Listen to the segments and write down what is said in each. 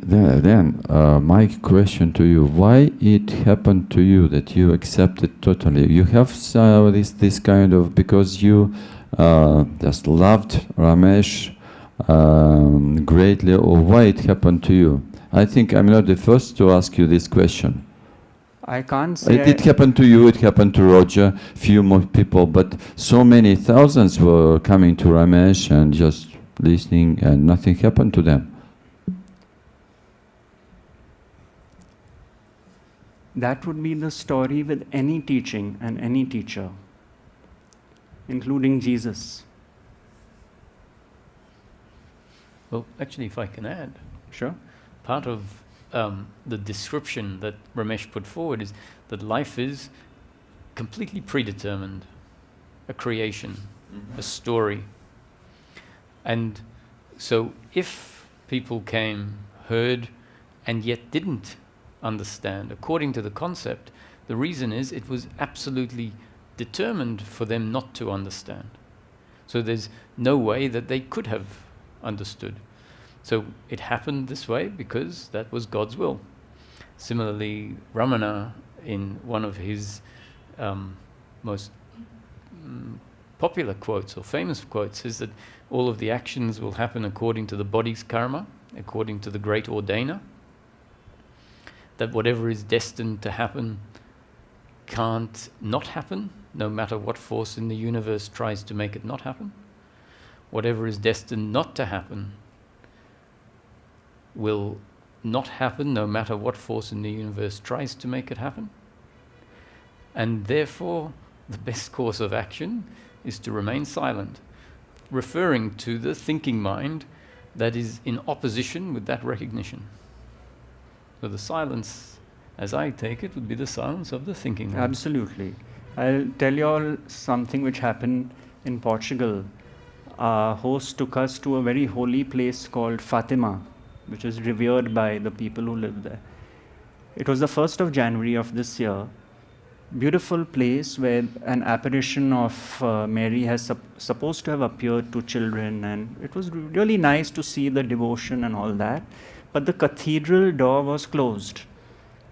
My question to you: why it happened to you that you accepted totally? You have this kind of, because you just loved Ramesh greatly, or why it happened to you? I think I'm not the first to ask you this question. I can't say. It happened to you, it happened to Roger, few more people, but so many thousands were coming to Ramesh and just listening, and nothing happened to them. That would be the story with any teaching and any teacher, including Jesus. Well, actually, if I can add. Sure. Part of the description that Ramesh put forward is that life is completely predetermined, a creation, a story. And so if people came, heard, and yet didn't understand, according to the concept, the reason is it was absolutely determined for them not to understand. So there's no way that they could have understood. So it happened this way because that was God's will. Similarly, Ramana, in one of his most popular quotes or famous quotes, says that all of the actions will happen according to the body's karma, according to the great ordainer, that whatever is destined to happen can't not happen, no matter what force in the universe tries to make it not happen. Whatever is destined not to happen will not happen, no matter what force in the universe tries to make it happen. And therefore, the best course of action is to remain silent, referring to the thinking mind that is in opposition with that recognition. So the silence, as I take it, would be the silence of the thinking mind. Absolutely. I'll tell you all something which happened in Portugal. Our host took us to a very holy place called Fatima, which is revered by the people who live there. It was the 1st of January of this year. Beautiful place where an apparition of Mary has supposed to have appeared to children, and it was really nice to see the devotion and all that. But the cathedral door was closed.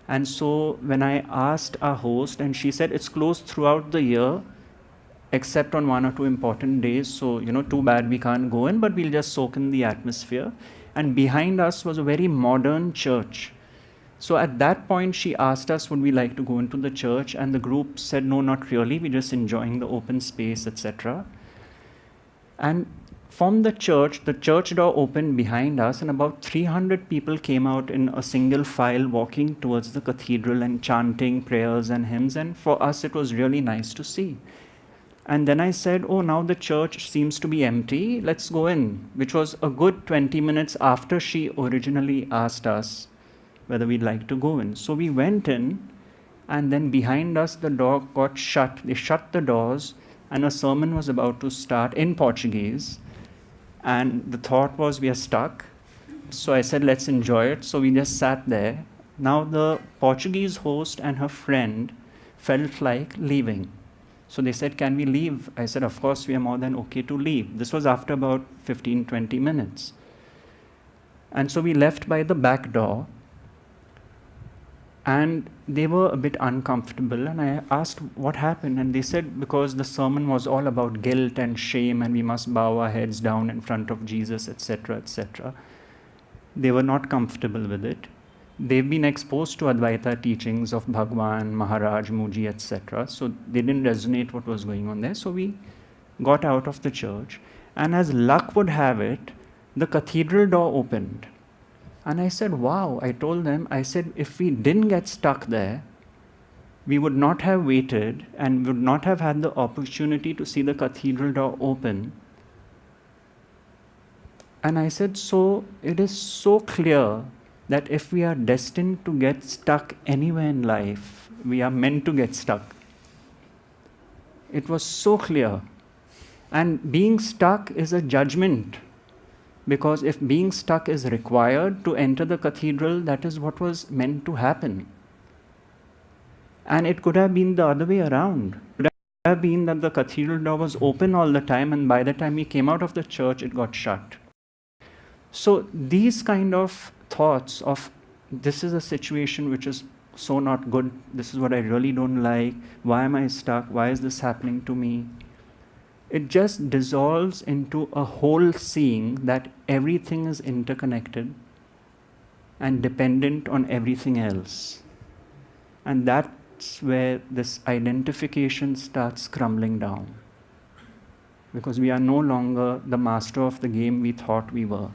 And so when I asked our host, and she said it's closed throughout the year, except on 1 or 2 important days. So, too bad we can't go in, but we'll just soak in the atmosphere. And behind us was a very modern church. So at that point, she asked us, would we like to go into the church? And the group said, no, not really. We're just enjoying the open space, etc. And from the church door opened behind us, and about 300 people came out in a single file walking towards the cathedral and chanting prayers and hymns. And for us, it was really nice to see. And then I said, oh, now the church seems to be empty. Let's go in, which was a good 20 minutes after she originally asked us whether we'd like to go in. So we went in, and then behind us, the door got shut. They shut the doors, and a sermon was about to start in Portuguese. And the thought was, we are stuck. So I said, let's enjoy it. So we just sat there. Now the Portuguese host and her friend felt like leaving. So they said, can we leave? I said, of course, we are more than okay to leave. This was after about 15, 20 minutes. And so we left by the back door. And they were a bit uncomfortable. And I asked what happened. And they said, because the sermon was all about guilt and shame, and we must bow our heads down in front of Jesus, etc., etc. They were not comfortable with it. They've been exposed to Advaita teachings of Bhagwan, Maharaj, Muji, etc. So they didn't resonate what was going on there. So we got out of the church. And as luck would have it, the cathedral door opened. And I said, wow. I told them, I said, if we didn't get stuck there, we would not have waited and would not have had the opportunity to see the cathedral door open. And I said, so it is so clear that if we are destined to get stuck anywhere in life, we are meant to get stuck. It was so clear. And being stuck is a judgment, because if being stuck is required to enter the cathedral, that is what was meant to happen. And it could have been the other way around. It could have been that the cathedral door was open all the time, and by the time we came out of the church, it got shut. So these kind of thoughts of this is a situation which is so not good, this is what I really don't like, why am I stuck, why is this happening to me? It just dissolves into a whole seeing that everything is interconnected and dependent on everything else. And that's where this identification starts crumbling down. Because we are no longer the master of the game we thought we were.